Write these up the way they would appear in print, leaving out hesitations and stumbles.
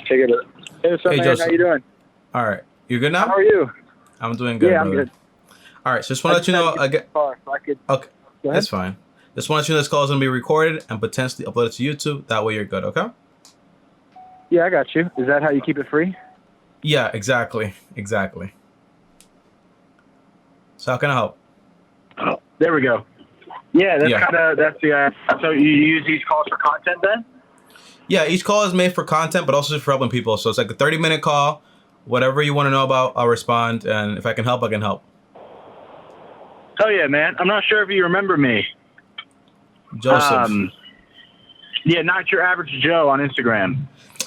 Take it. Hey, what's up, Hey, man? Joseph. How you doing? All right. You good now? How are you? I'm doing good, Yeah, I'm brother. good. All right. So just want to let you know again. So I could. Okay. Go ahead. That's fine. Just want to let you know this call is going to be recorded and potentially uploaded to YouTube. That way you're good, okay? Yeah, I got you. Is that how you keep it free? Yeah, exactly. Exactly. So how can I help? Oh, there we go. Yeah, that's the. So you use these calls for content then? Yeah, each call is made for content, but also just for helping people. So it's like a 30-minute call. Whatever you want to know about, I'll respond. And if I can help, I can help. Oh yeah, man. I'm not sure if you remember me. Joseph. Yeah, not your average Joe on Instagram.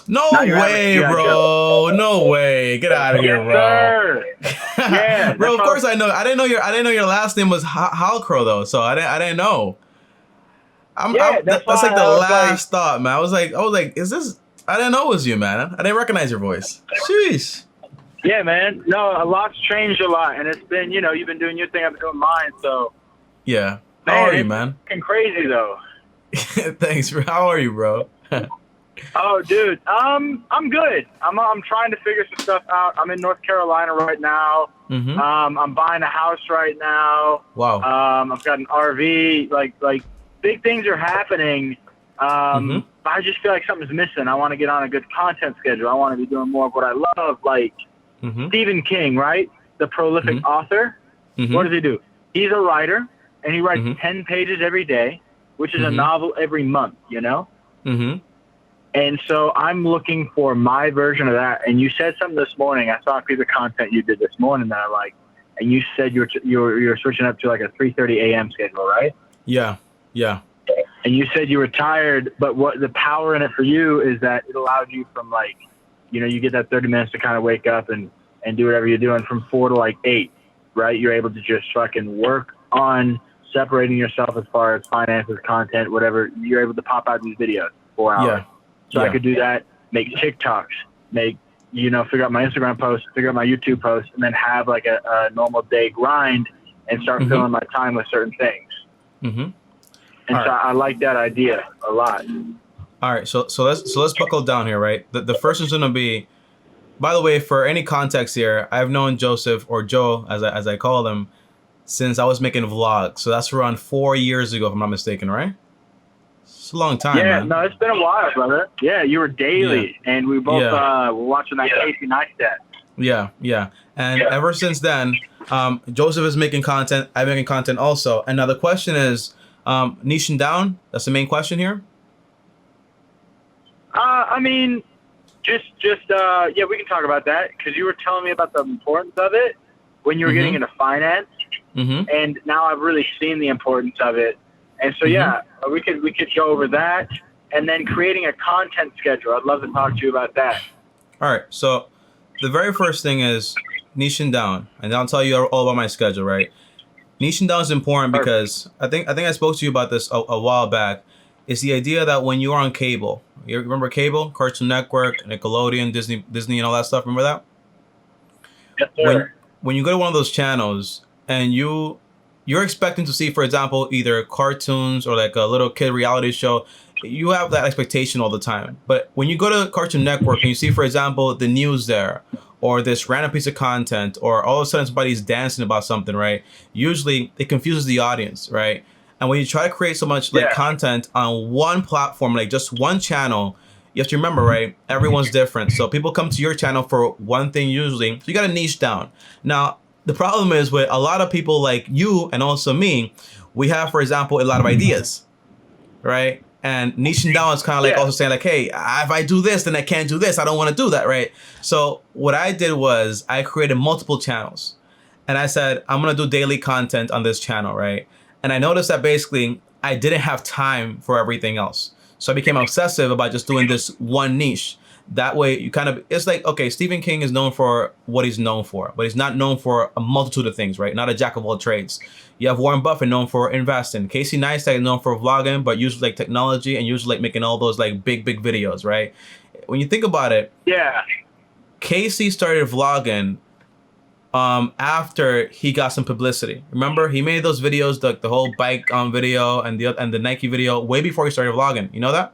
No Not your way, average bro. Joe. No way. Get out of here, Yes, bro. sir. Yeah, bro. Of that's course I know. I didn't know your last name was Halcro though. So I didn't know. That's like the last thought, man. I was like, is this? I didn't know it was you, man. I didn't recognize your voice. Sheesh. Yeah, man. No, a lot's changed a lot, and it's been, you've been doing your thing, I've been doing mine. So yeah. Man, How are you, man? It's crazy though. Thanks. How are you, bro? Oh, dude. I'm good. I'm trying to figure some stuff out. I'm in North Carolina right now. Mm-hmm. I'm buying a house right now. Wow. I've got an RV. Like big things are happening. But I just feel like something's missing. I want to get on a good content schedule. I want to be doing more of what I love, like Stephen King, right? The prolific author. What does he do? He's a writer, and he writes 10 pages every day, which is a novel every month, And so I'm looking for my version of that. And you said something this morning. I saw a piece of content you did this morning that I like. And you said you're switching up to like a 3:30 a.m. schedule, right? Yeah. Yeah. And you said you were tired, but what the power in it for you is that it allows you from like, you get that 30 minutes to kind of wake up and do whatever you're doing from 4 to like 8, right? You're able to just fucking work on separating yourself as far as finances, content, whatever. You're able to pop out these videos 4 hours. Yeah. So I could do that, make TikToks, figure out my Instagram posts, figure out my YouTube posts, and then have like a normal day grind and start filling my time with certain things. And so I like that idea a lot. All right, so let's buckle down here, right? The first one's gonna be, by the way, for any context here, I've known Joseph, or Joe as I call him, since I was making vlogs. So that's around 4 years ago, if I'm not mistaken, right? It's a long time, man. No, it's been a while, brother. Yeah, you were daily, and we both were watching that Casey Neistat. Yeah. And ever since then, Joseph is making content. I'm making content also. And now the question is, niching down. That's the main question here. I mean, just we can talk about that because you were telling me about the importance of it when you were getting into finance, and now I've really seen the importance of it. And so we could go over that, and then creating a content schedule. I'd love to talk to you about that. All right. So the very first thing is niching down, and I'll tell you all about my schedule, right? Niching down is important because I think I spoke to you about this a while back. It's the idea that when you're on cable, you remember cable, Cartoon Network, Nickelodeon, Disney, and all that stuff. Remember that? Yes, sir. When you go to one of those channels and you're expecting to see, for example, either cartoons or like a little kid reality show, you have that expectation all the time. But when you go to Cartoon Network and you see, for example, the news there, or this random piece of content, or all of a sudden somebody's dancing about something, right? Usually it confuses the audience, right? And when you try to create so much like content on one platform, like just one channel, you have to remember, right? Everyone's different. So people come to your channel for one thing usually. So you got to niche down. Now, the problem is with a lot of people like you and also me, we have, for example, a lot of ideas, right? And niching down is kind of like also saying like, hey, if I do this, then I can't do this. I don't want to do that, right? So what I did was I created multiple channels. And I said, I'm going to do daily content on this channel, right? And I noticed that basically I didn't have time for everything else. So I became obsessive about just doing this one niche. That way you kind of, it's like, okay, Stephen King is known for what he's known for, but he's not known for a multitude of things, right? Not a jack of all trades. You have Warren Buffett known for investing. Casey Neistat is known for vlogging, but usually like technology and usually like making all those like big videos, right? When you think about it, Casey started vlogging after he got some publicity. Remember, he made those videos, the whole bike video and the Nike video way before he started vlogging. You know that?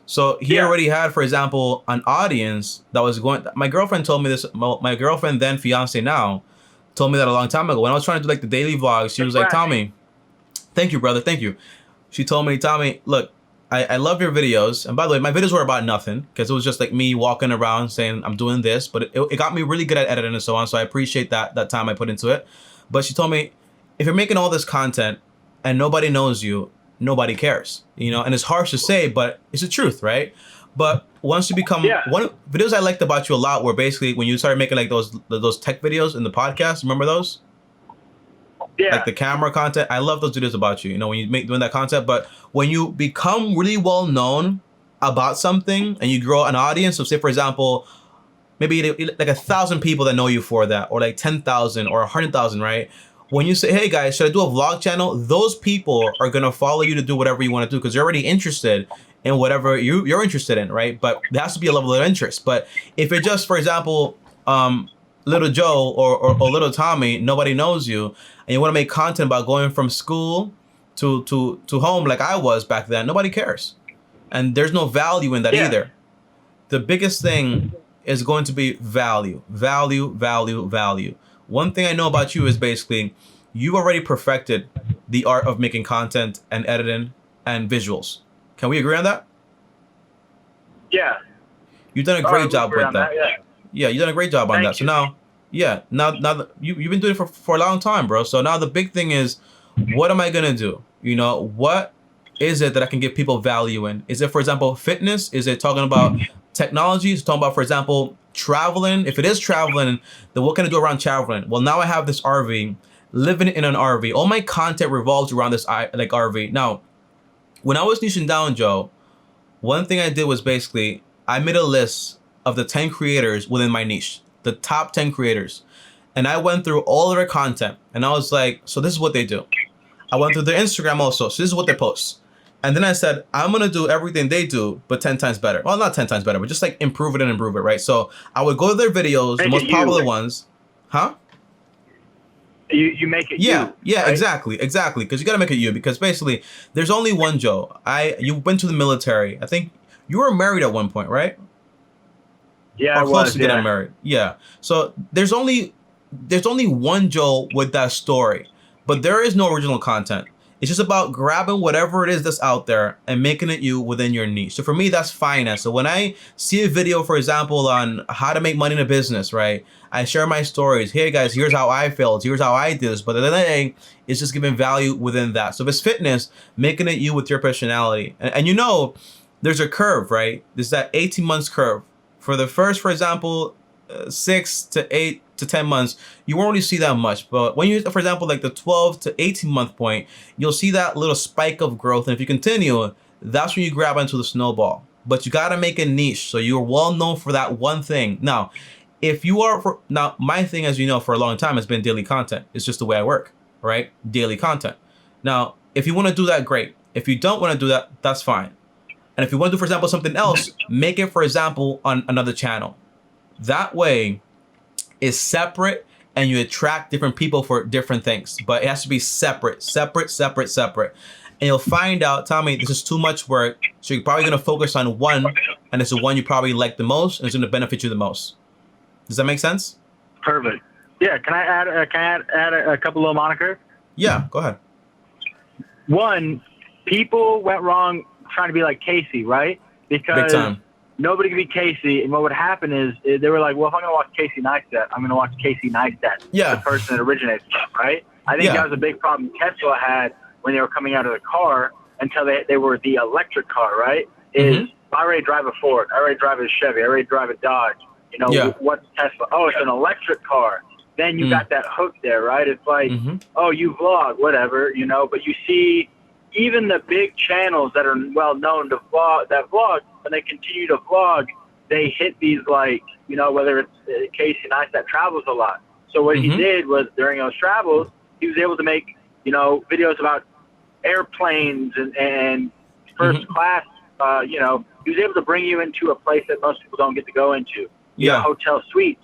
So he already had, for example, an audience that was going. My girlfriend told me this. My girlfriend, then fiance now, told me that a long time ago. When I was trying to do like the daily vlogs, she was like, Tommy, thank you, brother, thank you. She told me, Tommy, look, I love your videos. And by the way, my videos were about nothing because it was just like me walking around saying I'm doing this, but it got me really good at editing and so on. So I appreciate that time I put into it. But she told me, if you're making all this content and nobody knows you, nobody cares, you know, and it's harsh to say, but it's the truth, right? But once you become one videos I liked about you a lot were basically when you started making like those tech videos in the podcast. Remember those? Yeah. Like the camera content. I love those videos about you, you know, when you doing that content. But when you become really well known about something and you grow an audience, so say for example, maybe like 1,000 people that know you for that, or like 10,000 or 100,000, right? When you say, hey guys, should I do a vlog channel? Those people are going to follow you to do whatever you want to do because you're already interested in whatever you're interested in, right? But there has to be a level of interest. But if it's just, for example, little Joe or little Tommy, nobody knows you, and you want to make content about going from school to home like I was back then, nobody cares. And there's no value in that either. The biggest thing is going to be value, value, value, value. One thing I know about you is basically you've already perfected the art of making content and editing and visuals. Can we agree on that? Yeah. You've done a great job with that. Yeah, you've done a great job on that. So now, now you've been doing it for a long time, bro. So now the big thing is, what am I going to do? You know, what is it that I can give people value in? Is it, for example, fitness? Is it talking about technology? Is it talking about, for example, traveling? If it is traveling, then what can I do around traveling? Well, now I have this RV, living in an RV. All my content revolves around this like RV. Now, when I was niching down, Joe, one thing I did was basically I made a list of the 10 creators within my niche, the top 10 creators. And I went through all of their content and I was like, so this is what they do. I went through their Instagram also. So this is what they post. And then I said, I'm going to do everything they do, but 10 times better. Well, not 10 times better, but just like improve it and improve it, right? So I would go to their videos, the most popular ones. Huh? You make it yeah, you. Yeah, right? exactly. Because you got to make it you. Because basically, there's only one Joe. You went to the military. I think you were married at one point, right? Yeah, or close to getting married. Yeah. So there's only one Joe with that story, but there is no original content. It's just about grabbing whatever it is that's out there and making it you within your niche. So for me, that's finance. So when I see a video, for example, on how to make money in a business, right? I share my stories. Hey guys, here's how I failed. Here's how I did this. But at the end of the day, it's just giving value within that. So if it's fitness, making it you with your personality. And you know, there's a curve, right? There's that 18 months curve. For the first, for example, 6 to 8 to 10 months, you won't really see that much. But when you, for example, like the 12 to 18 month point, you'll see that little spike of growth. And if you continue, that's when you grab onto the snowball. But you got to make a niche so you're well known for that one thing. Now, if you are, now my thing, as you know, for a long time has been daily content. It's just the way I work, right? Daily content. Now, if you want to do that, great. If you don't want to do that, that's fine. And if you want to do, for example, something else, make it, for example, on another channel. That way, it's separate and you attract different people for different things. But it has to be separate. And you'll find out, Tommy, this is too much work. So you're probably going to focus on one, and it's the one you probably like the most, and it's going to benefit you the most. Does that make sense? Perfect. Yeah. Can I add a couple little monikers? Yeah, go ahead. One, people went wrong trying to be like Casey, right? Because nobody could be Casey, and what would happen is they were like, well, if I'm going to watch Casey Neistat, I'm going to watch Casey Neistat, the person that originates stuff, right? I think that was a big problem Tesla had when they were coming out of the car until they were the electric car, right? Is I already drive a Ford, I already drive a Chevy, I already drive a Dodge. You know, what's Tesla? Oh, it's an electric car. Then you got that hook there, right? It's like, oh, you vlog, whatever, you know, but you see even the big channels that are well known to vlog, when they continue to vlog, they hit these, like, you know, whether it's Casey Neistat travels a lot. So what he did was during those travels, he was able to make, you know, videos about airplanes and first class, you know, he was able to bring you into a place that most people don't get to go into. You know, hotel suites,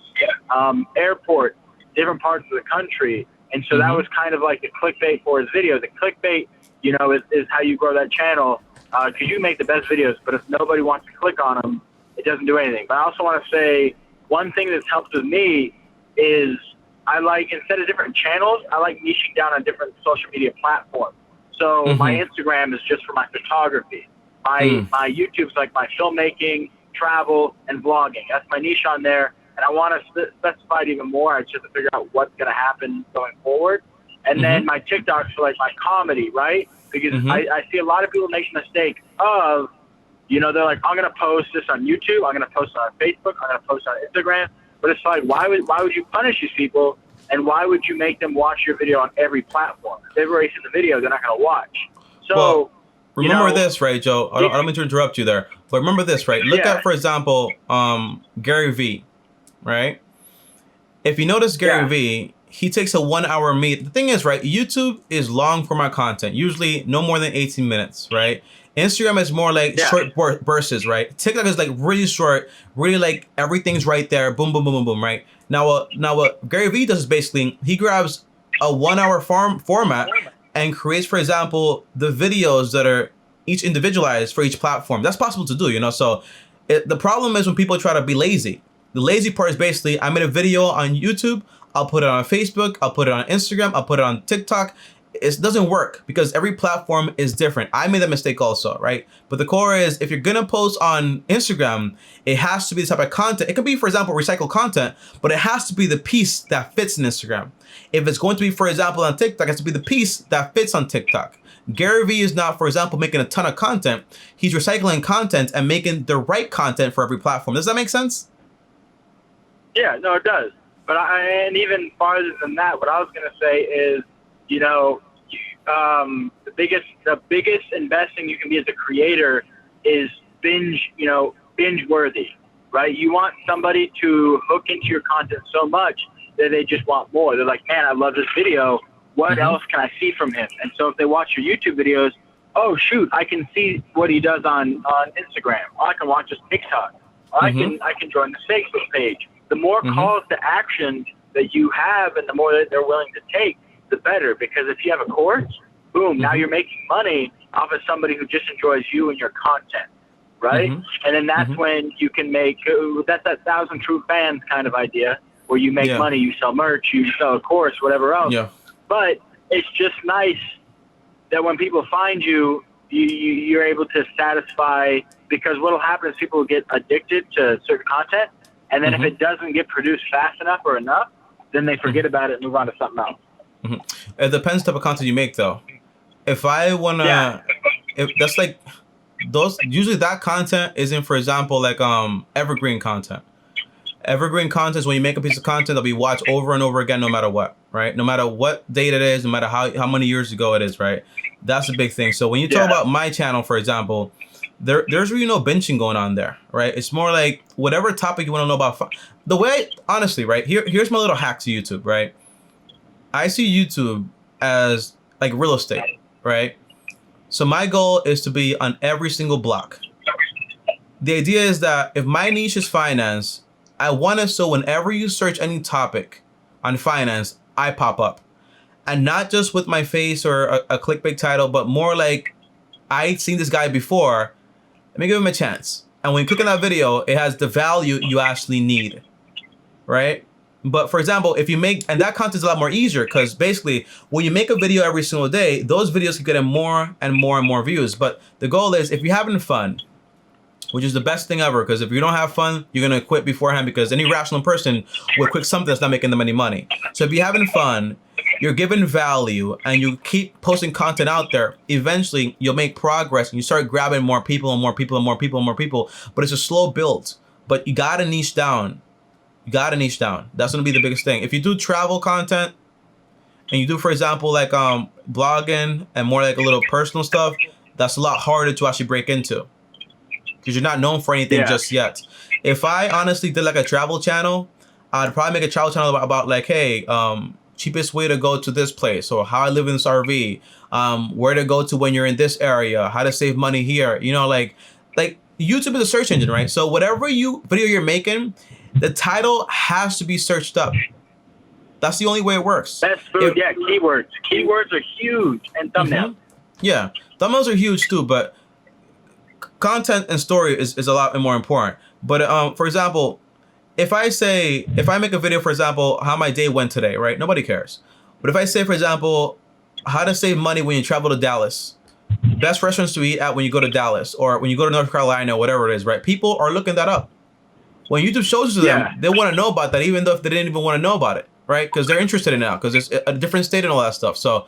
airport, different parts of the country. And so that was kind of like the clickbait for his videos. The clickbait, you know, is how you grow that channel. because you make the best videos, but if nobody wants to click on them, it doesn't do anything. But I also want to say one thing that's helped with me is I like, instead of different channels, I like niching down on different social media platforms. So my Instagram is just for my photography. My YouTube's like my filmmaking, travel, and vlogging. That's my niche on there. And I want to specify it even more. I just have to figure out what's going to happen going forward. And then my TikToks for like my comedy, right? Because I see a lot of people make the mistake of, you know, they're like, I'm going to post this on YouTube. I'm going to post it on Facebook. I'm going to post it on Instagram. But it's like, why would you punish these people? And why would you make them watch your video on every platform? If they've already seen the video, they're not going to watch. So, well, remember this, right, Joe? I don't mean to interrupt you there. But remember this, right? Look at, for example, Gary Vee, right? If you notice Gary Vee, he takes a 1 hour meet. The thing is, right, YouTube is long format content, usually no more than 18 minutes, right? Instagram is more like short bursts, right? TikTok is like really short, really like everything's right there, boom, boom, boom, boom, boom, right? Now what Gary Vee does is basically he grabs a 1 hour format and creates, for example, the videos that are each individualized for each platform. That's possible to do, you know? So the problem is when people try to be lazy. The lazy part is basically, I made a video on YouTube, I'll put it on Facebook, I'll put it on Instagram, I'll put it on TikTok. It doesn't work because every platform is different. I made that mistake also, right? But the core is, if you're gonna post on Instagram, it has to be the type of content. It could be, for example, recycled content, but it has to be the piece that fits in Instagram. If it's going to be, for example, on TikTok, it has to be the piece that fits on TikTok. Gary Vee is not, for example, making a ton of content. He's recycling content and making the right content for every platform. Does that make sense? Yeah, no, it does. But and even farther than that, what I was going to say is, you know, the biggest and best thing you can be as a creator is binge worthy, right? You want somebody to hook into your content so much that they just want more. They're like, man, I love this video. What else can I see from him? And so if they watch your YouTube videos, oh shoot, I can see what he does on Instagram. Or I can watch his TikTok. Or I can join the Facebook page. The more calls to action that you have and the more that they're willing to take, the better. Because if you have a course, boom, now you're making money off of somebody who just enjoys you and your content, right? And then that's when you can make, that's that 1,000 true fans kind of idea, where you make money, you sell merch, you sell a course, whatever else. But it's just nice that when people find you, you're able to satisfy, because what will happen is people will get addicted to certain content, and then if it doesn't get produced fast enough or enough, then they forget about it and move on to something else. It depends the type of content you make, though. If I wanna, if that's like those, usually that content isn't, for example, like evergreen content. Evergreen content is when you make a piece of content that'll be watched over and over again, no matter what, right? No matter what date it is, no matter how many years ago it is, right? That's a big thing. So when you talk about my channel, for example, there's really no benching going on there, right? It's more like whatever topic you want to know about. The way, honestly, right? Here's my little hack to YouTube, right? I see YouTube as like real estate, right? So my goal is to be on every single block. The idea is that if my niche is finance, I want it so whenever you search any topic on finance, I pop up. And not just with my face or a clickbait title, but more like, I've seen this guy before, let me give him a chance. And when you click on that video, it has the value you actually need, right? But for example, if you make, and that content is a lot more easier, because basically when you make a video every single day, those videos keep getting more and more and more views. But the goal is, if you're having fun, which is the best thing ever, because if you don't have fun, you're going to quit beforehand, because any rational person will quit something that's not making them any money. So if you're having fun, you're giving value, and you keep posting content out there, eventually you'll make progress and you start grabbing more people and more people and more people and more people. But it's a slow build. But you got to niche down. You got to niche down. That's going to be the biggest thing. If you do travel content and you do, for example, like blogging and more like a little personal stuff, that's a lot harder to actually break into, because you're not known for anything just yet. If I honestly did like a travel channel, I'd probably make a travel channel about like, hey, cheapest way to go to this place, or how I live in this RV, where to go to when you're in this area, how to save money here. You know, like YouTube is a search engine, right? So whatever video you're making, the title has to be searched up. That's the only way it works. Best food, keywords. Keywords are huge, and thumbnails. Yeah, thumbnails are huge too, but content and story is a lot more important. But for example, if I make a video, for example, how my day went today, right? Nobody cares. But if I say, for example, how to save money when you travel to Dallas, best restaurants to eat at when you go to Dallas, or when you go to North Carolina, whatever it is, right? People are looking that up. When YouTube shows it to them, they want to know about that, even though if they didn't even want to know about it, right? Because they're interested in it now, because it's a different state and all that stuff. So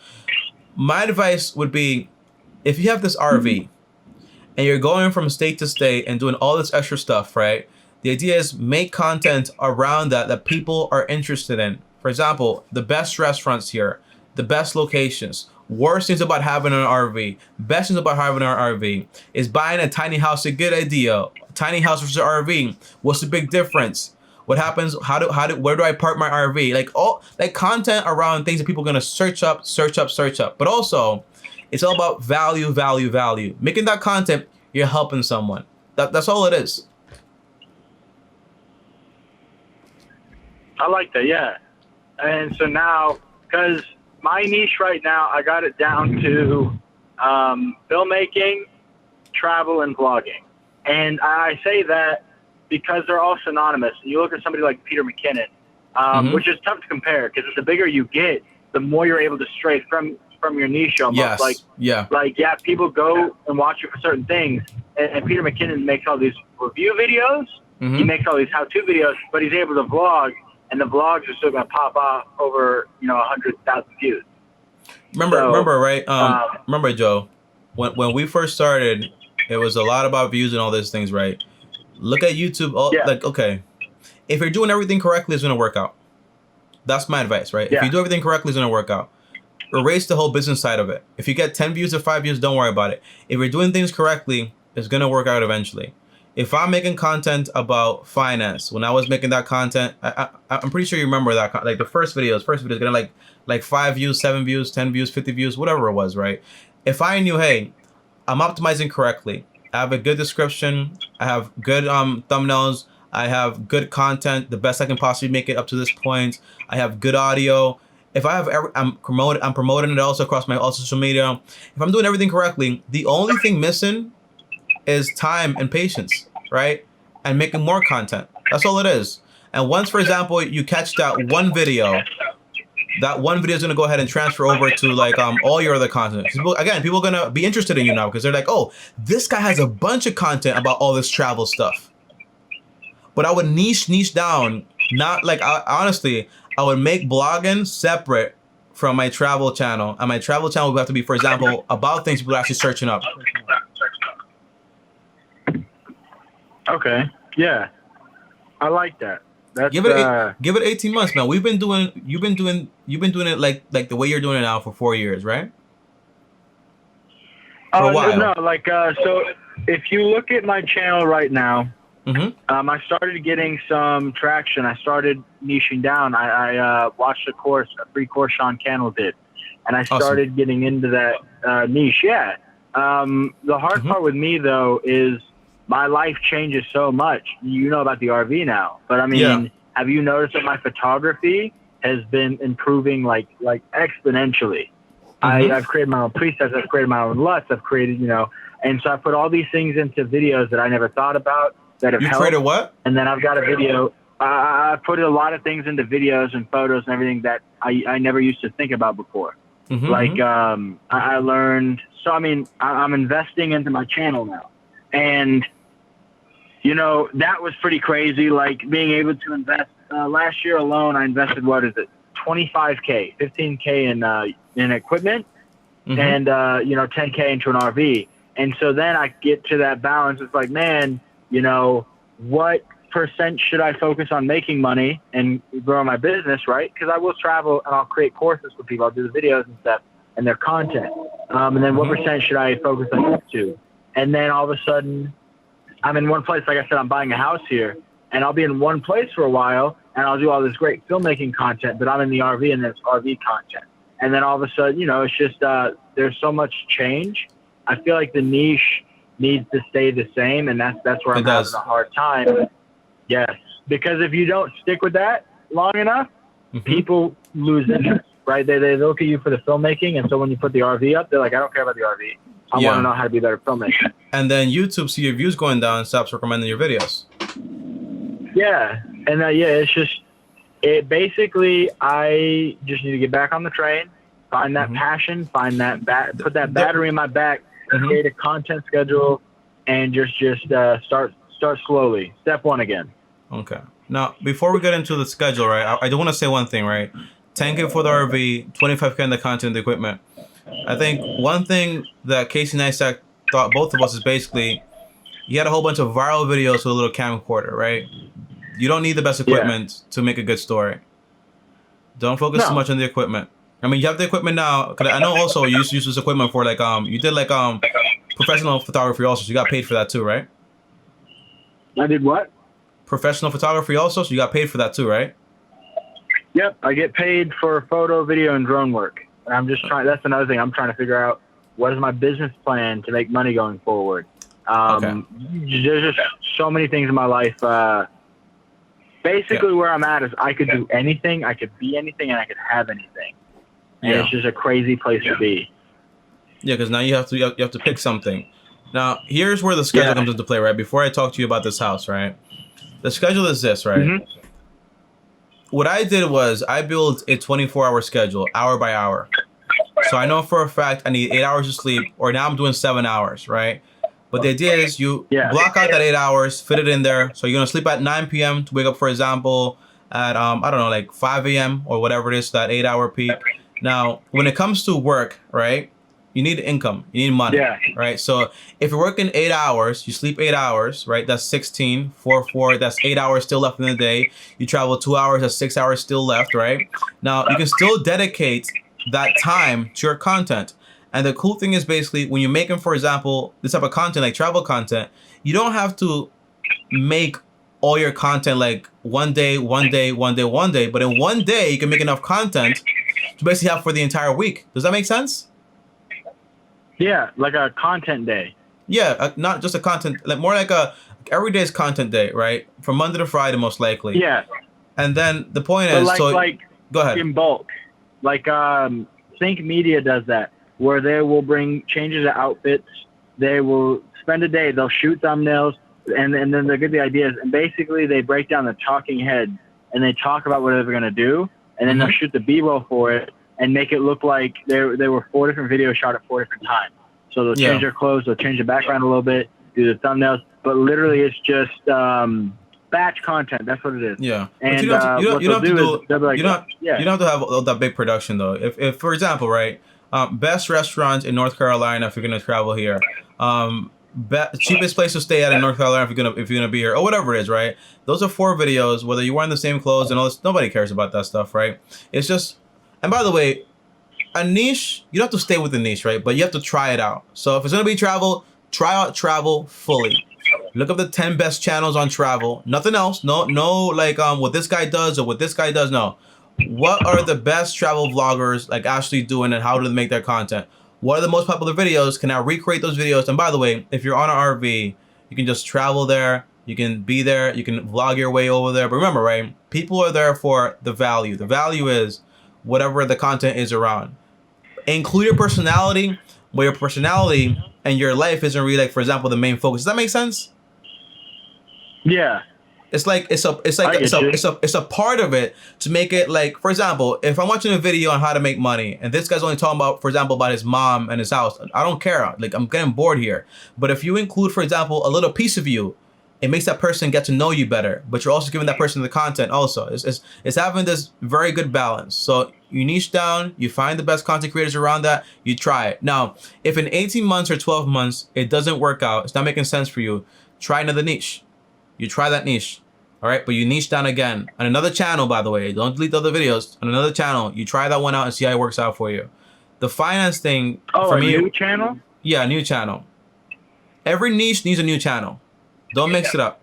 my advice would be, if you have this RV and you're going from state to state and doing all this extra stuff, right? The idea is make content around that people are interested in. For example, the best restaurants here, the best locations. Worst things about having an RV, best things about having an RV is buying a tiny house a good idea. Tiny house versus RV. What's the big difference? What happens? Where do I park my RV? Like content around things that people are gonna search up. But also, it's all about value. Making that content, you're helping someone. That's all it is. I like that, yeah. And so now, because my niche right now, I got it down to filmmaking, travel, and vlogging. And I say that because they're all synonymous. You look at somebody like Peter McKinnon, which is tough to compare, because the bigger you get, the more you're able to stray from your niche almost. Yes. People go and watch you for certain things. And Peter McKinnon makes all these review videos. He makes all these how-to videos, but he's able to vlog. And the vlogs are still going to pop off over, 100,000 views. Remember, right? Remember, Joe, when we first started, it was a lot about views and all these things, right? Look at YouTube. Okay, if you're doing everything correctly, it's going to work out. That's my advice, right? Yeah. If you do everything correctly, it's going to work out. Erase the whole business side of it. If you get 10 views or 5 views, don't worry about it. If you're doing things correctly, it's going to work out eventually. If I'm making content about finance, when I was making that content, I'm pretty sure you remember that, like the first video getting like 5 views, 7 views, 10 views, 50 views, whatever it was, right? If I knew, hey, I'm optimizing correctly, I have a good description, I have good thumbnails, I have good content, the best I can possibly make it up to this point, I have good audio. If I have I'm promoting it also across my social media. If I'm doing everything correctly, the only thing missing is time and patience, right? And making more content. That's all it is. And once, for example, you catch that one video is gonna go ahead and transfer over to all your other content. People are gonna be interested in you now because they're like, oh, this guy has a bunch of content about all this travel stuff. But I would niche down, not honestly, I would make blogging separate from my travel channel. And my travel channel would have to be, for example, about things people are actually searching up. Okay. Yeah. I like that. That's, give it 18 months, man. You've been doing it like the way you're doing it now for 4 years, right? For a while. No, so if you look at my channel right now, I started getting some traction. I started niching down. I watched a free course Sean Cannell did, and I started getting into that niche. Yeah. The hard part with me though is my life changes so much. You know about the RV now, but I mean, have you noticed that my photography has been improving like exponentially? I've created my own presets. I've created my own LUTs. I've created, and so I put all these things into videos that I never thought about that have helped. You created what? And then I've got a video. I put a lot of things into videos and photos and everything that I never used to think about before. I learned. So, I mean, I'm investing into my channel now. And that was pretty crazy, like being able to invest. Last year alone, I invested, 25K, 15K in equipment and, 10K into an RV. And so then I get to that balance. It's like, man, what percent should I focus on making money and growing my business, right? Because I will travel and I'll create courses for people. I'll do the videos and stuff and their content. And then what percent should I focus on YouTube? And then all of a sudden, I'm in one place. Like I said, I'm buying a house here, and I'll be in one place for a while, and I'll do all this great filmmaking content, but I'm in the RV, and there's RV content. And then all of a sudden, it's just there's so much change. I feel like the niche needs to stay the same, and that's where I'm having a hard time. Yes, because if you don't stick with that long enough, people lose interest, right? They look at you for the filmmaking, and so when you put the RV up, they're like, I don't care about the RV. I want to know how to be a better filmmaker. And then YouTube see your views going down and stops recommending your videos. Yeah, and it's just basically I just need to get back on the train, find that passion, find that put that battery in my back, create a content schedule, and just start slowly. Step one again. Okay. Now, before we get into the schedule, right, I do want to say one thing, right? 10K for the RV, 25K in the content, the equipment. I think one thing that Casey Neistat thought both of us is basically, you had a whole bunch of viral videos with a little camcorder, right? You don't need the best equipment to make a good story. Don't focus too much on the equipment. I mean, you have the equipment now. Cause I know also you used to use this equipment for like you did like professional photography also. So you got paid for that too, right? I did what? Professional photography also. So you got paid for that too, right? Yep, I get paid for photo, video, and drone work. And I'm just trying. That's another thing. I'm trying to figure out what is my business plan to make money going forward. There's just so many things in my life. Basically, where I'm at is I could do anything, I could be anything, and I could have anything. And it's just a crazy place to be. Yeah, because now you have to pick something. Now, here's where the schedule comes into play, right? Before I talk to you about this house, right? The schedule is this, right? What I did was I built a 24-hour schedule, hour by hour. So I know for a fact I need 8 hours of sleep, or now I'm doing 7 hours, right? But the idea is you block out that 8 hours, fit it in there. So you're going to sleep at 9 p.m. to wake up, for example, at, I don't know, like 5 a.m. or whatever it is, that 8-hour peak. Now, when it comes to work, right, you need income. You need money, right? So if you're working 8 hours, you sleep 8 hours, right? That's 16, 4, that's 8 hours still left in the day. You travel 2 hours, that's 6 hours still left, right? Now, you can still dedicate that time to your content. And the cool thing is basically when you're making, for example, this type of content, like travel content, you don't have to make all your content like one day, but in one day you can make enough content to basically have for the entire week. Does that make sense? Yeah, like a content day. Yeah, not just a content, like more like a every day's content day, right? From Monday to Friday, most likely. Yeah. And then the point is, go ahead. In bulk, like Think Media does that, where they will bring changes of outfits. They will spend a day. They'll shoot thumbnails, and then they'll get the ideas. And basically, they break down the talking heads, and they talk about what they're going to do, and then they'll shoot the B-roll for it and make it look like they were 4 different videos shot at 4 different times. So they'll change their clothes, they'll change the background a little bit, do the thumbnails, but literally it's just batch content. That's what it is. Yeah. And but you don't have to have all that big production though. If for example, right, best restaurants in North Carolina if you're gonna travel here, cheapest place to stay at in North Carolina if you're gonna be here, or whatever it is, right? Those are 4 videos, whether you're wearing the same clothes and all this. Nobody cares about that stuff, right? It's just, and by the way, a niche, you don't have to stay with the niche, right? But you have to try it out. So if it's gonna be travel, try out travel fully. Look up the 10 best channels on travel. Nothing else. No, like what this guy does or what this guy does. No. What are the best travel vloggers like actually doing, and how do they make their content? What are the most popular videos? Can I recreate those videos? And by the way, if you're on an RV, you can just travel there. You can be there. You can vlog your way over there. But remember, right? People are there for the value. The value is whatever the content is around. Include your personality, but your personality and your life isn't really, like, for example, the main focus. Does that make sense? Yeah. It's a part of it to make it, like, for example, if I'm watching a video on how to make money and this guy's only talking about, for example, about his mom and his house, I don't care. Like, I'm getting bored here. But if you include, for example, a little piece of you, it makes that person get to know you better, but you're also giving that person the content also. It's having this very good balance. So you niche down, you find the best content creators around that, you try it. Now, if in 18 months or 12 months, it doesn't work out, it's not making sense for you, try another niche. You try that niche, all right? But you niche down again. On another channel, by the way, don't delete the other videos. On another channel, you try that one out and see how it works out for you. The finance thing, for me, new channel? Yeah, new channel. Every niche needs a new channel. Don't mix it up.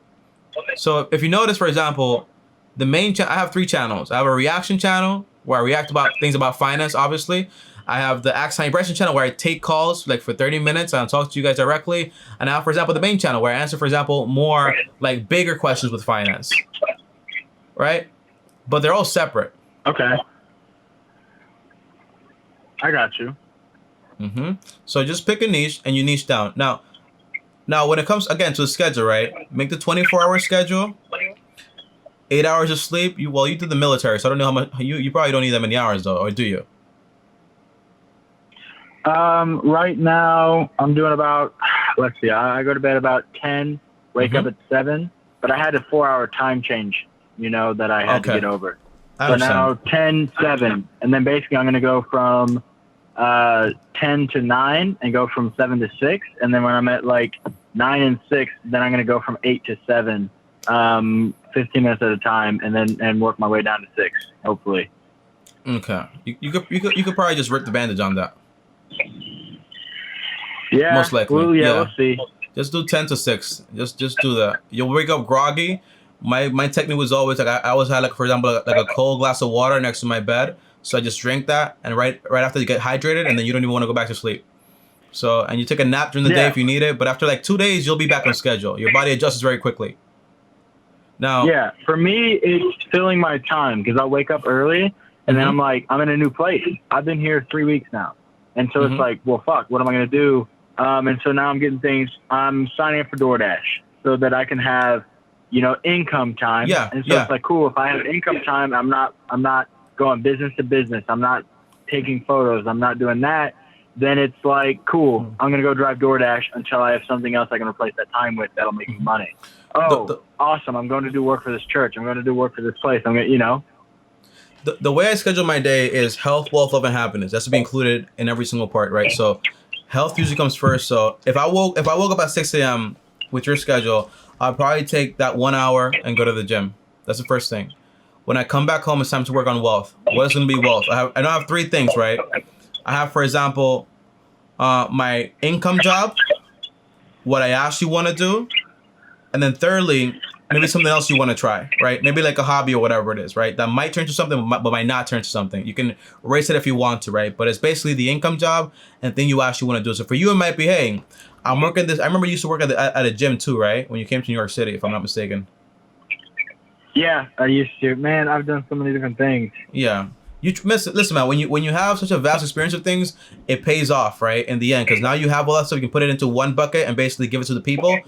So if you notice, for example, the main I have 3 channels. I have a reaction channel where I react about things about finance, obviously. I have the Ask Bryson channel where I take calls like for 30 minutes and I'll talk to you guys directly. And I have, for example, the main channel where I answer, for example, more like bigger questions with finance. Right? But they're all separate. Okay. I got you. So just pick a niche and you niche down. Now when it comes again to the schedule, right? Make the 24-hour schedule. 8 hours of sleep. You did the military, so I don't know how much you probably don't need that many hours though, or do you? Right now I'm doing about, let's see, I go to bed about 10, wake up at 7, but I had a 4-hour time change, that I had to get over. So now 10, 7, and then basically I'm going to go from 10 to 9 and go from 7 to 6, and then when I'm at like 9 and 6, then I'm going to go from 8 to 7, 15 minutes at a time, and work my way down to 6, hopefully. Okay, you could probably just rip the bandage on that. Yeah, most likely. Well, we'll see. Just do 10 to 6. Just do that. You'll wake up groggy. My technique was always like I always had like, for example, like a cold glass of water next to my bed. So I just drink that, and right after you get hydrated, and then you don't even want to go back to sleep. So, and you take a nap during the day if you need it, but after like 2 days, you'll be back on schedule. Your body adjusts very quickly. Now, yeah, for me, it's filling my time because I'll wake up early, and then I'm like, I'm in a new place. I've been here 3 weeks now, and so it's like, well, fuck, what am I gonna do? And so now I'm getting things. I'm signing up for DoorDash so that I can have, income time. Yeah, and so it's like, cool. If I have income time, I'm not going business to business. I'm not taking photos. I'm not doing that. Then it's like, cool. I'm gonna go drive DoorDash until I have something else I can replace that time with that'll make me money. Oh, awesome! I'm going to do work for this church. I'm going to do work for this place. I'm going, The way I schedule my day is health, wealth, love, and happiness. That's to be included in every single part, right? So, health usually comes first. So if I woke up at 6 a.m. with your schedule, I'll probably take that 1 hour and go to the gym. That's the first thing. When I come back home, it's time to work on wealth. What is going to be wealth? I know I have 3 things, right? I have, for example, my income job, what I actually want to do, and then thirdly, maybe something else you want to try, right? Maybe like a hobby or whatever it is, right? That might turn to something, but might not turn to something. You can erase it if you want to, right? But it's basically the income job and thing you actually want to do. So for you, it might be, hey, I'm working this. I remember you used to work at a gym too, right? When you came to New York City, if I'm not mistaken. Yeah, I used to. Man, I've done so many different things. Yeah. Listen, man, when you have such a vast experience of things, it pays off, right? In the end, because now you have all that stuff, you can put it into one bucket and basically give it to the people.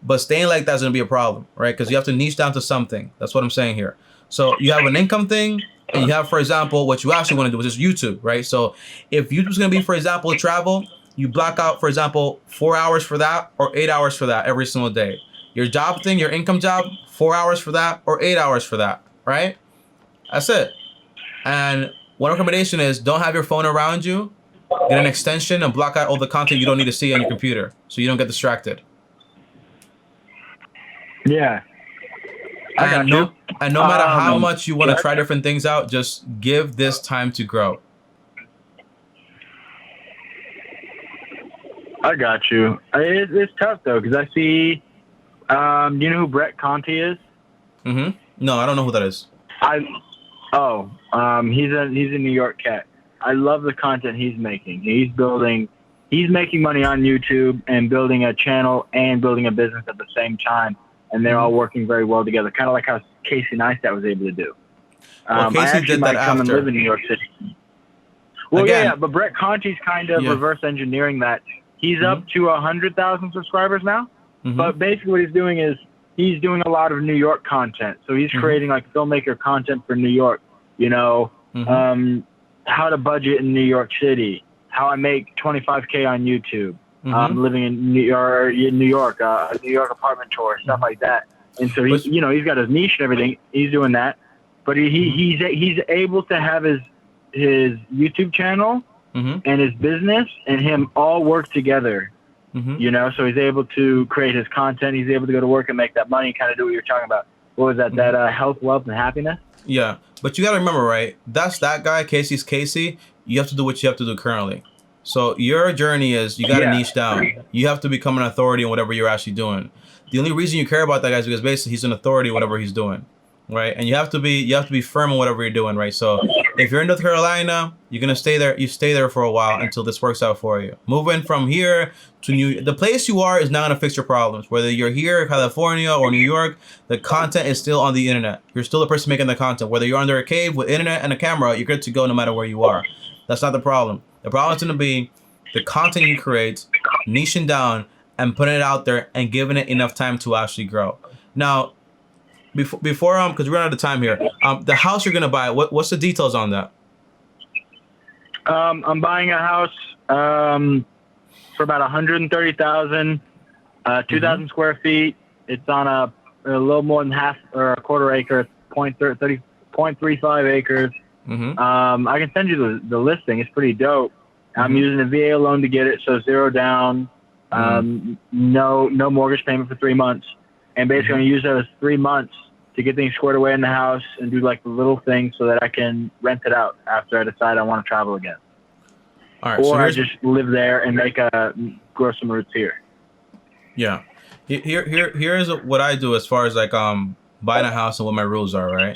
But staying like that's going to be a problem, right? Because you have to niche down to something. That's what I'm saying here. So you have an income thing, and you have, for example, what you actually want to do, which is YouTube, right? So if YouTube's going to be, for example, travel, you block out, for example, 4 hours for that or 8 hours for that every single day. Your job thing, your income job, 4 hours for that or 8 hours for that, right? That's it. And one recommendation is don't have your phone around you. Get an extension and block out all the content you don't need to see on your computer so you don't get distracted. Yeah. And no matter how much you want to try different things out, just give this time to grow. I got you. It's tough though, because I see. Do you know who Brett Conti is? No, I don't know who that is. He's a New York cat. I love the content he's making. He's making money on YouTube and building a channel and building a business at the same time. And they're all working very well together, kind of like how Casey Neistat was able to do. Casey did that come and after. live in New York City. Well, again, but Brett Conti's kind of reverse engineering that. He's up to 100,000 subscribers now. But basically what he's doing is he's doing a lot of New York content. So he's creating like filmmaker content for New York, how to budget in New York City, how I make 25K on YouTube. Living in New York, a New York apartment tour, stuff like that. And so he's got his niche and everything. He's doing that, but he's able to have his YouTube channel and his business and him all work together. So he's able to create his content. He's able to go to work and make that money. Kind of do what you're talking about. What was that? That health, wealth, and happiness. Yeah, but you got to remember, right? That's that guy. Casey's Casey. You have to do what you have to do currently. So your journey is you got to niche down. You have to become an authority in whatever you're actually doing. The only reason you care about that guy is because basically he's an authority in whatever he's doing, right? And you have to be firm in whatever you're doing, right? So if you're in North Carolina, you're gonna stay there. You stay there for a while until this works out for you. Moving from here to the place you are is not gonna fix your problems. Whether you're here, California, or New York, the content is still on the internet. You're still the person making the content. Whether you're under a cave with internet and a camera, you're good to go no matter where you are. That's not the problem. The problem is going to be the content you create, niching down, and putting it out there and giving it enough time to actually grow. Now, before because we're out of time here, the house you're gonna buy, what's the details on that? I'm buying a house for about 130,000, 2,000 square feet. It's on a little more than half or a quarter acre, 0.35 acres. I can send you the listing. It's pretty dope. I'm using a VA loan to get it, so 0 down, no mortgage payment for 3 months, and basically I'm gonna use those 3 months to get things squared away in the house and do like the little things so that I can rent it out after I decide I want to travel again. All right, or so I just live there and grow some roots here. Yeah, here's what I do as far as like buying a house and what my rules are. Right,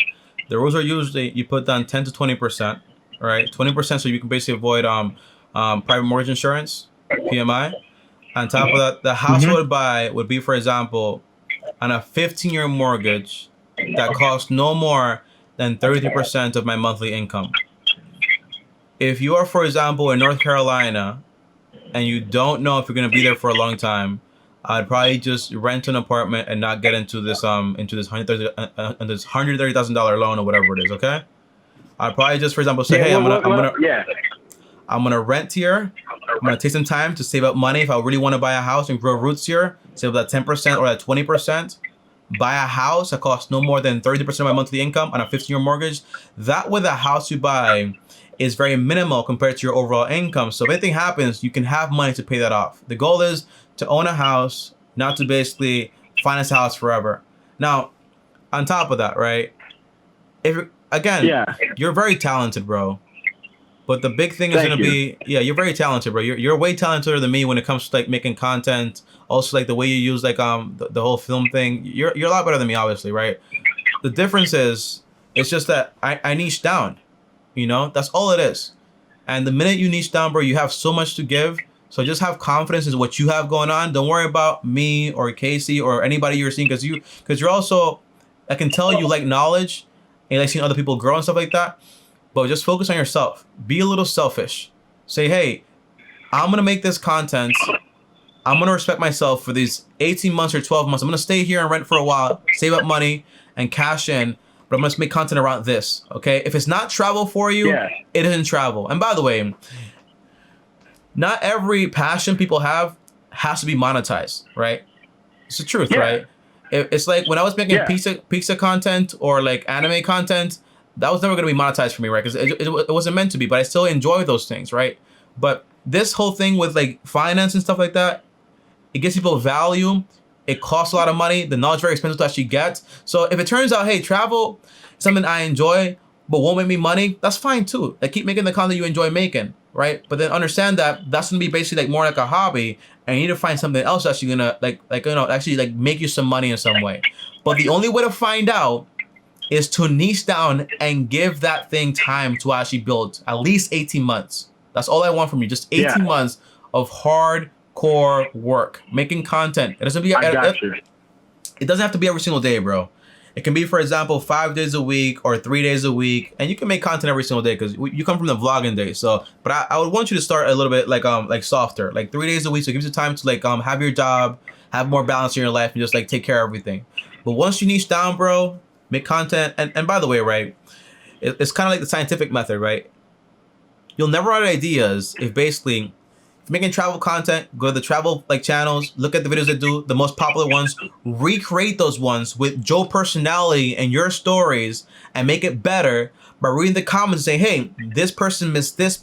the rules are usually you put down 10 to 20%. Right, 20% so you can basically avoid private mortgage insurance, PMI. On top of that, the house I would buy would be, for example, on a 15-year mortgage that costs no more than 33% of my monthly income. If you are, for example, in North Carolina and you don't know if you're going to be there for a long time, I'd probably just rent an apartment and not get into this $130,000 loan or whatever it is. Okay, I'd probably just, for example, say, hey, I'm gonna rent here. I'm gonna take some time to save up money if I really want to buy a house and grow roots here. Save that 10% or that 20%. Buy a house that costs no more than 30% of my monthly income on a 15-year mortgage. That way, the house you buy is very minimal compared to your overall income. So if anything happens, you can have money to pay that off. The goal is to own a house, not to basically finance a house forever. Now, on top of that, right? You're very talented, bro. But the big thing is going to be, you're very talented, bro. You're way talenteder than me when it comes to like making content. Also, like the way you use like the whole film thing. You're a lot better than me, obviously, right? The difference is, it's just that I niche down. You know, that's all it is. And the minute you niche down, bro, you have so much to give. So just have confidence in what you have going on. Don't worry about me or Casey or anybody you're seeing, because you're also, I can tell you like knowledge and like seeing other people grow and stuff like that. But just focus on yourself. Be a little selfish. Say, hey, I'm going to make this content. I'm going to respect myself for these 18 months or 12 months. I'm going to stay here and rent for a while, save up money and cash in. But I'm going to make content around this. Okay? If it's not travel for you, it isn't travel. And by the way, not every passion people have has to be monetized, right? It's the truth, right? It's like when I was making pizza content or like anime content, that was never going to be monetized for me, right? Because it wasn't meant to be, but I still enjoy those things, right? But this whole thing with like finance and stuff like that, it gives people value. It costs a lot of money. The knowledge is very expensive to actually get. So if it turns out, hey, travel is something I enjoy, but won't make me money, that's fine too. Like keep making the content you enjoy making, right? But then understand that that's going to be basically like more like a hobby, and you need to find something else that's going to actually like make you some money in some way. But the only way to find out is to niche down and give that thing time to actually build. At least 18 months. That's all I want from you. Just 18 months of hardcore work. Making content. It doesn't have to be every single day, bro. It can be, for example, 5 days a week or 3 days a week. And you can make content every single day because you come from the vlogging days. So, but I would want you to start a little bit like softer. Like 3 days a week. So it gives you time to like have your job, have more balance in your life, and just like take care of everything. But once you niche down, bro, make content, and by the way, right, it's kind of like the scientific method, right? You'll never run out of ideas if basically, if you're making travel content, go to the travel like channels, look at the videos that do the most popular ones, recreate those ones with Joe personality and your stories, and make it better by reading the comments and saying, hey, this person missed this,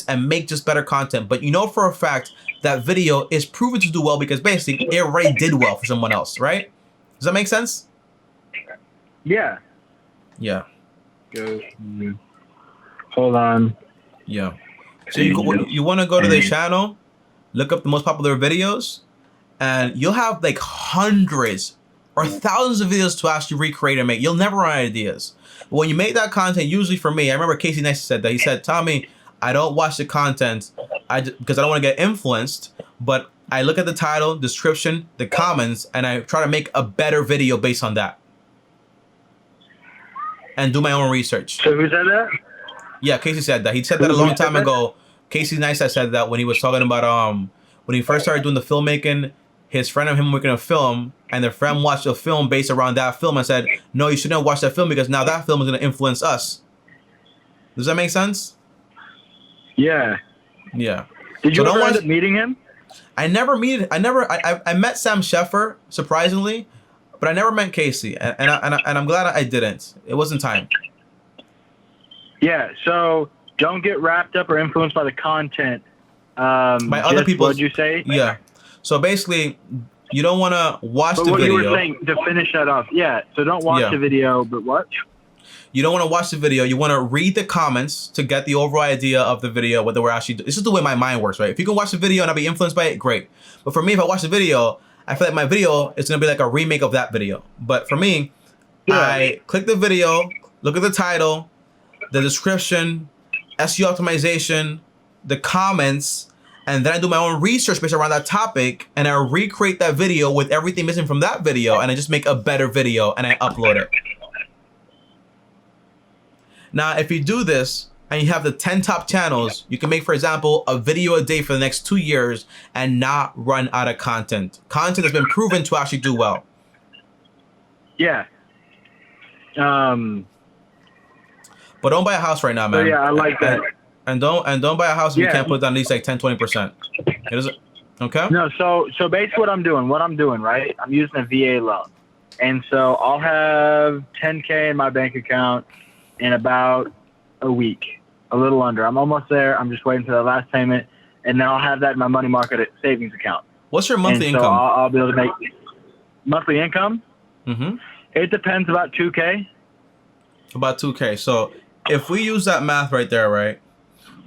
and make just better content. But you know for a fact that video is proven to do well because basically it already did well for someone else, right? Does that make sense? Yeah. Hold on. Yeah. So you want to go to the channel, look up the most popular videos, and you'll have like hundreds or thousands of videos to actually recreate and make. You'll never run out of ideas. But when you make that content, usually for me, I remember Casey Neistat said that. He said, Tommy, I don't watch the content because I don't want to get influenced, but I look at the title, description, the comments, and I try to make a better video based on that. And do my own research. So who said that? Yeah, Casey said that. He said that a long time ago Casey Neistat said that when he was talking about when he first started doing the filmmaking, his friend and him making a film, and their friend watched a film based around that film and said, "No, you shouldn't watch that film because now that film is going to influence us." Does that make sense? Yeah. Yeah. Did you ever end up meeting him? I met Sam Sheffer, surprisingly, but I never met Casey, and I'm glad I didn't. It wasn't time. Yeah. So don't get wrapped up or influenced by the content. By other people. What'd you say? Yeah. So basically, you don't want to watch the video. What you were saying, to finish that off. Yeah. So don't watch the video, but what? You don't want to watch the video. You want to read the comments to get the overall idea of the video, what they were actually doing. This is the way my mind works, right? If you can watch the video and I'll be influenced by it, great. But for me, if I watch the video, I feel like my video is going to be like a remake of that video. But for me, I click the video, look at the title, the description, SEO optimization, the comments, and then I do my own research based around that topic, and I recreate that video with everything missing from that video, and I just make a better video, and I upload it. Now, if you do this, and you have the 10 top channels, you can make, for example, a video a day for the next 2 years and not run out of content. Content has been proven to actually do well. Yeah. But don't buy a house right now, man. So yeah, I like that. And don't buy a house if you can't put down at least like 10-20%. Okay? No, so basically what I'm doing, right? I'm using a VA loan. And so I'll have $10K in my bank account in about a week, a little under. I'm almost there. I'm just waiting for the last payment, and then I'll have that in my money market savings account. What's your monthly income? So I'll be able to make monthly income. Mm-hmm. It depends, about 2K. About 2K. So if we use that math right there, right?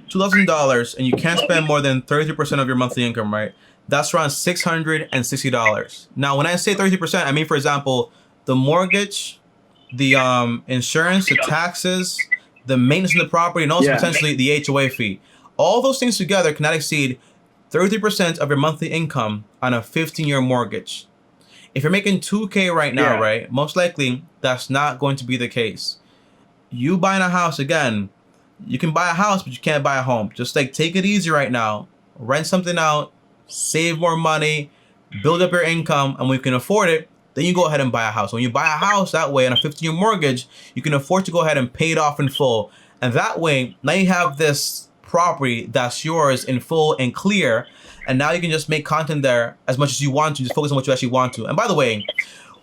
$2,000, and you can't spend more than 33% of your monthly income, right? That's around $660. Now, when I say 33%, I mean, for example, the mortgage, the insurance, the taxes, the maintenance of the property, and also potentially the HOA fee. All those things together cannot exceed 33% of your monthly income on a 15-year mortgage. If you're making 2K right now, right, most likely that's not going to be the case. You buying a house, again, you can buy a house, but you can't buy a home. Just like take it easy right now, rent something out, save more money, build up your income, and when you can afford it, then you go ahead and buy a house. When you buy a house that way on a 15-year mortgage, you can afford to go ahead and pay it off in full. And that way, now you have this property that's yours in full and clear. And now you can just make content there as much as you want to, just focus on what you actually want to. And by the way,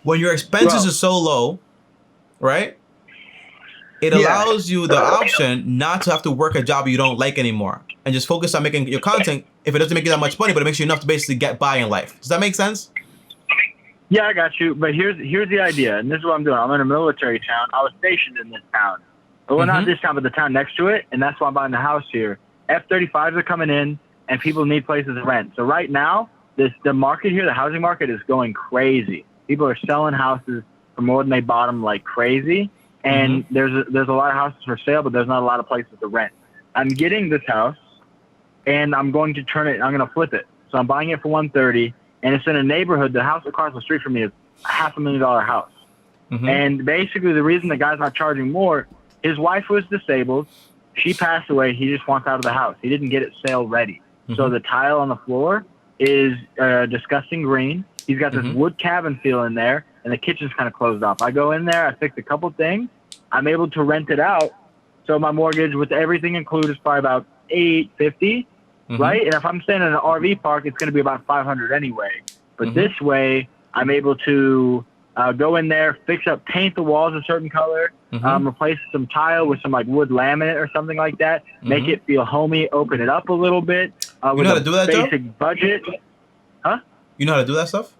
when your expenses are so low, right, it allows you the option not to have to work a job you don't like anymore and just focus on making your content if it doesn't make you that much money, but it makes you enough to basically get by in life. Does that make sense? Yeah, I got you. But here's the idea, and this is what I'm doing. I'm in a military town. I was stationed in this town. Well, not this town, but the town next to it, and that's why I'm buying the house here. F-35s are coming in, and people need places to rent. So right now, the market here, the housing market, is going crazy. People are selling houses for more than they bought them like crazy, and there's a lot of houses for sale, but there's not a lot of places to rent. I'm getting this house, and I'm going to turn it. I'm going to flip it. So I'm buying it for $130. And it's in a neighborhood. The house across the street from me is a $500,000 house. And basically the reason the guy's not charging more, his wife was disabled. She passed away. He just wants out of the house. He didn't get it sale ready. So the tile on the floor is disgusting green. He's got this wood cabin feel in there, and the kitchen's kind of closed off. I go in there. I fix a couple things. I'm able to rent it out. So my mortgage with everything included is probably about $850. Right? And if I'm staying in an RV park, it's going to be about $500 anyway. But this way, I'm able to go in there, paint the walls a certain color, replace some tile with some like wood laminate or something like that, make it feel homey, open it up a little bit. You know how to do that, basic budget. Huh? You know how to do that stuff?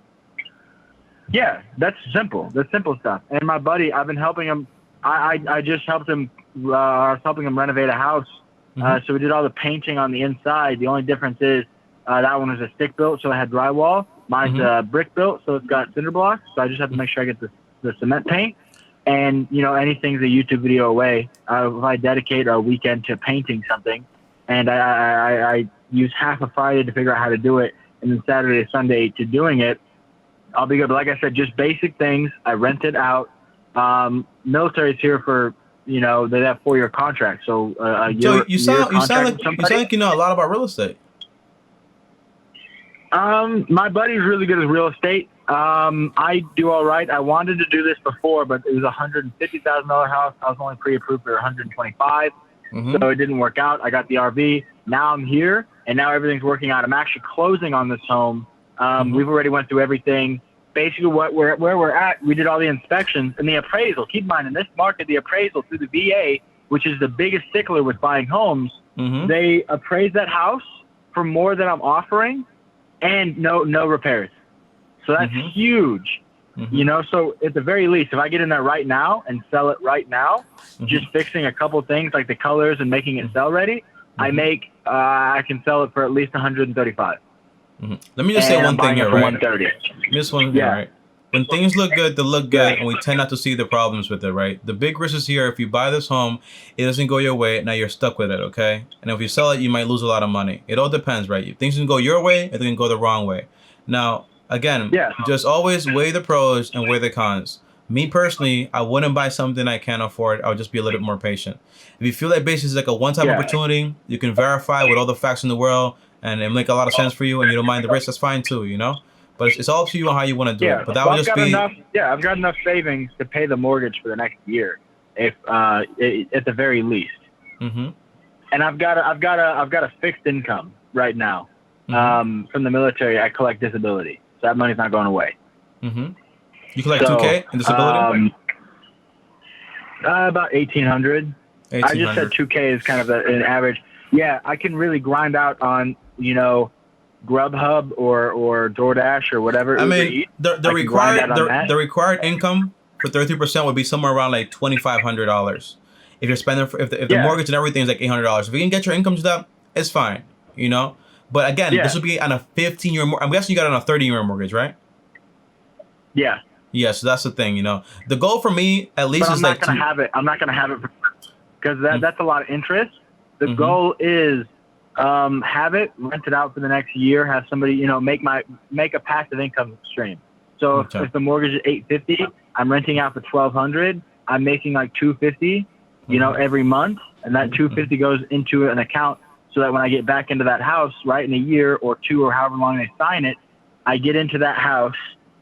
Yeah, that's simple. That's simple stuff. And my buddy, I've been helping him. I just helped him. I was helping him renovate a house. So we did all the painting on the inside. The only difference is that one was a stick built, so it had drywall. Mine's brick built, so it's got cinder blocks. So I just have to make sure I get the cement paint. And, you know, anything's a YouTube video away. If I dedicate a weekend to painting something, and I use half a Friday to figure out how to do it, and then Saturday, Sunday to doing it, I'll be good. But like I said, just basic things. I rent it out. Military's here for you know, they have 4-year contracts. So So you sound like you know a lot about real estate. My buddy's really good at real estate. I do all right. I wanted to do this before, but it was a $150,000 house. I was only pre-approved for 125, so it didn't work out. I got the RV. Now I'm here, and now everything's working out. I'm actually closing on this home. We've already went through everything. Basically, where we're at, we did all the inspections and the appraisal. Keep in mind, in this market, the appraisal through the VA, which is the biggest stickler with buying homes, they appraise that house for more than I'm offering, and no repairs. So that's huge, you know. So at the very least, if I get in there right now and sell it right now, just fixing a couple things like the colors and making it sell ready, I can sell it for at least 135. Let me just say one thing here, right? 130. This one, right? When things look good, they look good, and we tend not to see the problems with it, right? The big risk is here. If you buy this home, it doesn't go your way, now you're stuck with it, okay? And if you sell it, you might lose a lot of money. It all depends, right? Things can go your way, and they can go the wrong way. Now, again, just always weigh the pros and weigh the cons. Me personally, I wouldn't buy something I can't afford. I would just be a little bit more patient. If you feel like basically is like a one-time opportunity, you can verify with all the facts in the world, and it make a lot of sense for you, and you don't mind the risk, that's fine too, you know? But it's all up to you on how you want to do it. But that would just be... I've got enough savings to pay the mortgage for the next year, if at the very least. And I've got a fixed income right now. From the military, I collect disability, so that money's not going away. You collect $2K in disability? About $1,800. I just said $2K is kind of an average. Yeah, I can really grind out on, you know, Grubhub or DoorDash or whatever. I mean, the required income for 33% would be somewhere around like $2,500. If you're spending if the mortgage and everything is like $800, if you can get your income to that, it's fine, you know. But again, this would be on a 15-year mortgage. I'm guessing you got it on a 30-year mortgage, right? Yeah. Yeah, so that's the thing, you know. The goal for me, at least, is like... I'm not gonna have it because that's a lot of interest. The goal is have it, rent it out for the next year, have somebody, you know, make a passive income stream. So if the mortgage is $850, I'm renting out for $1,200. I'm making like $250, you know, every month, and that $250 goes into an account so that when I get back into that house, right, in a year or two or however long they sign it, I get into that house,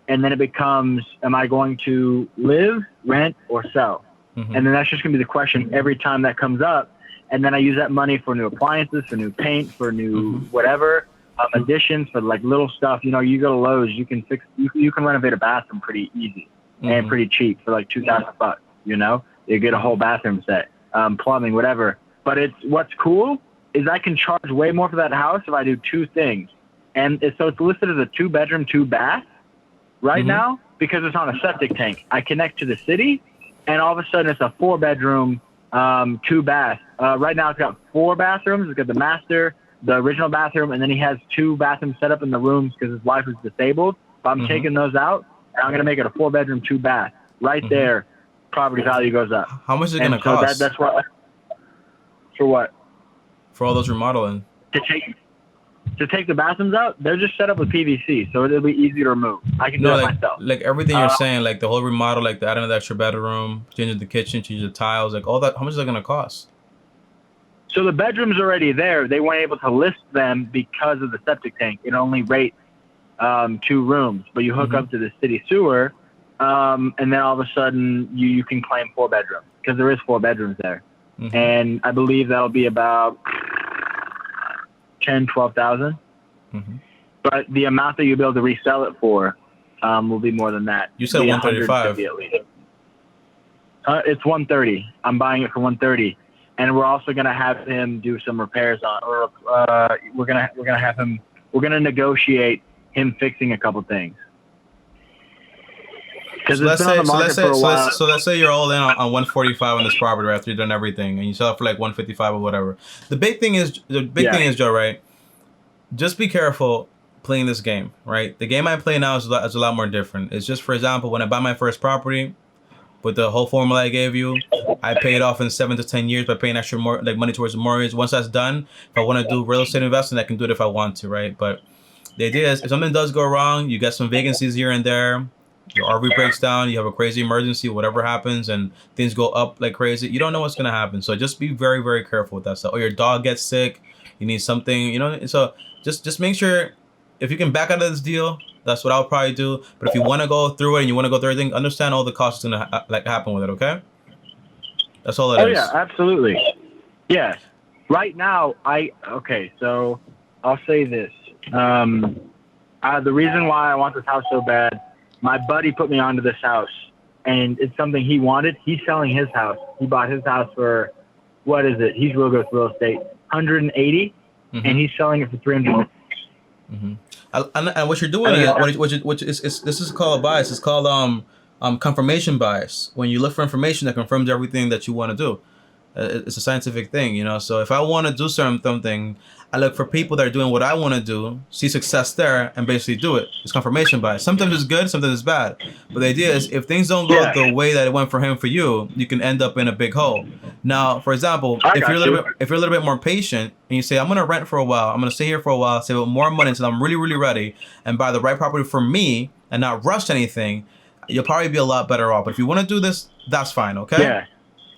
and then it becomes, am I going to live, rent, or sell? And then that's just going to be the question every time that comes up. And then I use that money for new appliances, for new paint, for new whatever, additions, for like little stuff. You know, you go to Lowe's, you can renovate a bathroom pretty easy and pretty cheap for like $2,000. You know, you get a whole bathroom set, plumbing, whatever. But what's cool is I can charge way more for that house if I do two things. And so it's listed as a 2-bedroom, 2-bath right now because it's on a septic tank. I connect to the city, and all of a sudden it's a 4-bedroom. 2-bath. Right now it's got 4 bathrooms. It's got the master, the original bathroom, and then he has 2 bathrooms set up in the rooms because his wife is disabled. But I'm taking those out, and I'm going to make it a 4-bedroom, 2-bath. Right there, property value goes up. How much is it going to cost? That's what. For what? For all those remodeling. To take the bathrooms out, they're just set up with PVC, so it'll be easy to remove. I can do it myself. Like everything you're saying, like the whole remodel, like the adding of the extra bedroom, changing the kitchen, changing the tiles, like all that. How much is that gonna cost? So the bedroom's already there. They weren't able to list them because of the septic tank. It only rates 2 rooms, but you hook up to the city sewer, and then all of a sudden you can claim 4 bedrooms because there is 4 bedrooms there, and I believe that'll be about 12,000. But the amount that you'll be able to resell it for will be more than that. You said 135. It's 130. I'm buying it for 130, and we're also gonna have him do some repairs on, or we're gonna negotiate him fixing a couple things. So let's say you're all in on 145 on this property after you've done everything, and you sell it for like 155 or whatever. The big thing is, Joe, right? Just be careful playing this game, right? The game I play now is a lot more different. It's just, for example, when I buy my first property, with the whole formula I gave you, I pay it off in 7 to 10 years by paying extra money towards the mortgage. Once that's done, if I want to do real estate investing, I can do it if I want to, right? But the idea is, if something does go wrong, you get some vacancies here and there. Your RV breaks down, you have a crazy emergency, whatever happens, and things go up like crazy. You don't know what's gonna happen. So just be very, very careful with that stuff. Or your dog gets sick, you need something, you know. So just make sure if you can back out of this deal, that's what I'll probably do. But if you want to go through it and you want to go through everything, understand all the costs gonna happen with it. Okay. That's all it is. Oh yeah, absolutely. Yeah. Right now, so I'll say this. The reason why I want this house so bad, my buddy put me onto this house, and it's something he wanted. He's selling his house. He bought his house for, what is it? He's real good with real estate, 180, and he's selling it for 300. And what you're doing, this is called a bias. It's called confirmation bias. When you look for information that confirms everything that you want to do. It's a scientific thing, you know. So if I want to do something, I look for people that are doing what I want to do, see success there, and basically do it. It's confirmation bias. Sometimes it's good, sometimes it's bad. But the idea is, if things don't go the way that it went for him, for you, you can end up in a big hole. Now, for example, if you're a little bit more patient, and you say, I'm gonna rent for a while, I'm gonna stay here for a while, save up more money until I'm really, really ready, and buy the right property for me, and not rush anything, you'll probably be a lot better off. But if you want to do this, that's fine. Okay. Yeah.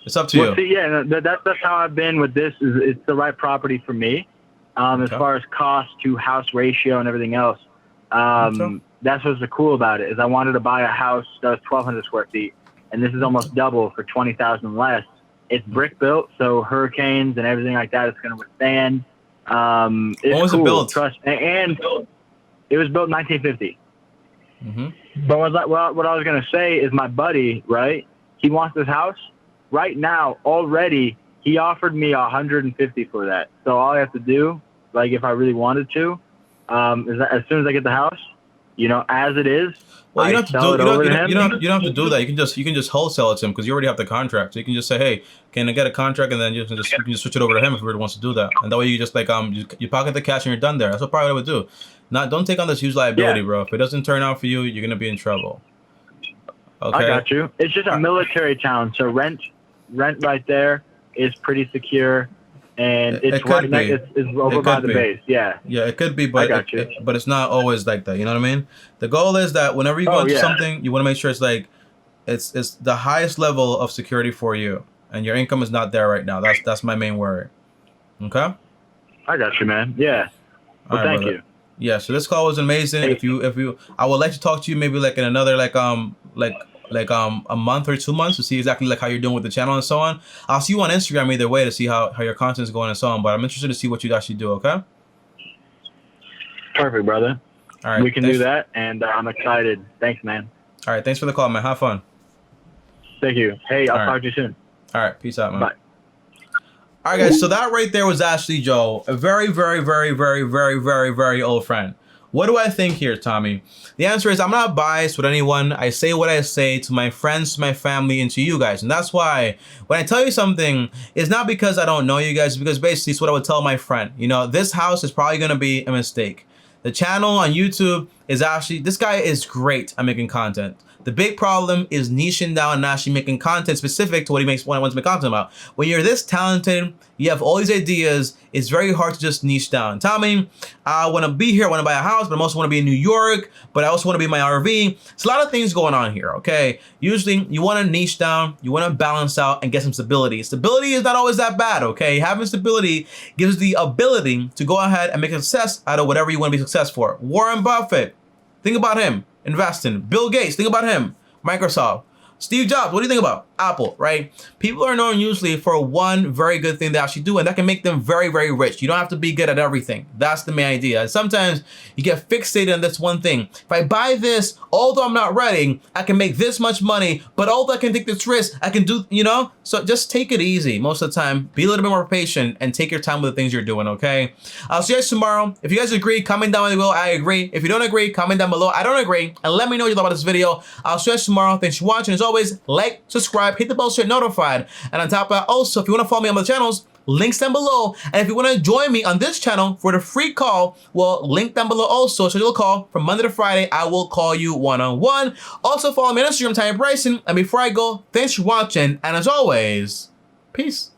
It's up to you. See, yeah, that's how I've been with this. It's the right property for me, as far as cost to house ratio and everything else. That's what's cool about it, is I wanted to buy a house that was 1,200 square feet, and this is almost double for 20,000 less. It's brick built, so hurricanes and everything like that, it's going to withstand. It's when was it built? Trust, and it was built in 1950. But what I was going to say is, my buddy, right? He wants this house. Right now, already, he offered me 150 for that. So all I have to do, like if I really wanted to, is that as soon as I get the house, you know, as it is, well, you don't have to do that. You can just wholesale it to him, because you already have the contract. So you can just say, hey, can I get a contract, and then you can just switch it over to him if he really wants to do that. And that way you just like you pocket the cash and you're done there. That's what probably I would do. Don't take on this huge liability, bro. If it doesn't turn out for you, you're gonna be in trouble. Okay. I got you. It's just a military town, so rent right there is pretty secure, and it's over by the base. Yeah, it could be, but but it's not always like that. You know what I mean? The goal is that whenever you go into something, you want to make sure it's like it's the highest level of security for you, and your income is not there right now. That's my main worry. Okay. I got you, man. Yeah. Well, thank you. Yeah. So this call was amazing. If you, I would like to talk to you maybe like in another a month or 2 months to see exactly like how you're doing with the channel and so on. I'll see you on Instagram either way to see how your content is going and so on. But I'm interested to see what you actually do. Okay. Perfect, brother. All right. We can do that, and I'm excited. Thanks, man. All right. Thanks for the call, man. Have fun. Thank you. Hey, I'll talk to you soon. All right. Peace out, man. Bye. All right, guys. So that right there was Ashley Joe, a very, very, very, very, very, very, very old friend. What do I think here, Tommy? The answer is I'm not biased with anyone. I say what I say to my friends, to my family, and to you guys. And that's why when I tell you something, it's not because I don't know you guys, because basically it's what I would tell my friend. You know, this house is probably going to be a mistake. The channel on YouTube is actually, this guy is great at making content. The big problem is niching down and actually making content specific to what he wants to make content about. When you're this talented, you have all these ideas, it's very hard to just niche down. Tommy, I want to be here, I want to buy a house, but I also want to be in New York, but I also want to be in my RV. It's a lot of things going on here, okay? Usually, you want to niche down, you want to balance out and get some stability. Stability is not always that bad, okay? Having stability gives the ability to go ahead and make a success out of whatever you want to be successful for. Warren Buffett, think about him. Investing. Bill Gates, think about him. Microsoft. Steve Jobs, what do you think about Apple, right? People are known usually for one very good thing they actually do, and that can make them very, very rich. You don't have to be good at everything. That's the main idea. And sometimes you get fixated on this one thing. If I buy this, although I'm not ready, I can make this much money, but although I can take this risk, I can do, you know? So just take it easy most of the time. Be a little bit more patient and take your time with the things you're doing, okay? I'll see you guys tomorrow. If you guys agree, comment down below, I agree. If you don't agree, comment down below, I don't agree. And let me know what you thought about this video. I'll see you guys tomorrow. Thanks for watching. As always, like, subscribe, hit the bell so you're notified. And on top of that, also, if you want to follow me on my channels, links down below. And if you want to join me on this channel for the free call, well, link down below also. So you'll call from Monday to Friday. I will call you one-on-one. Also, follow me on Instagram, Bryson. And before I go, thanks for watching. And as always, peace.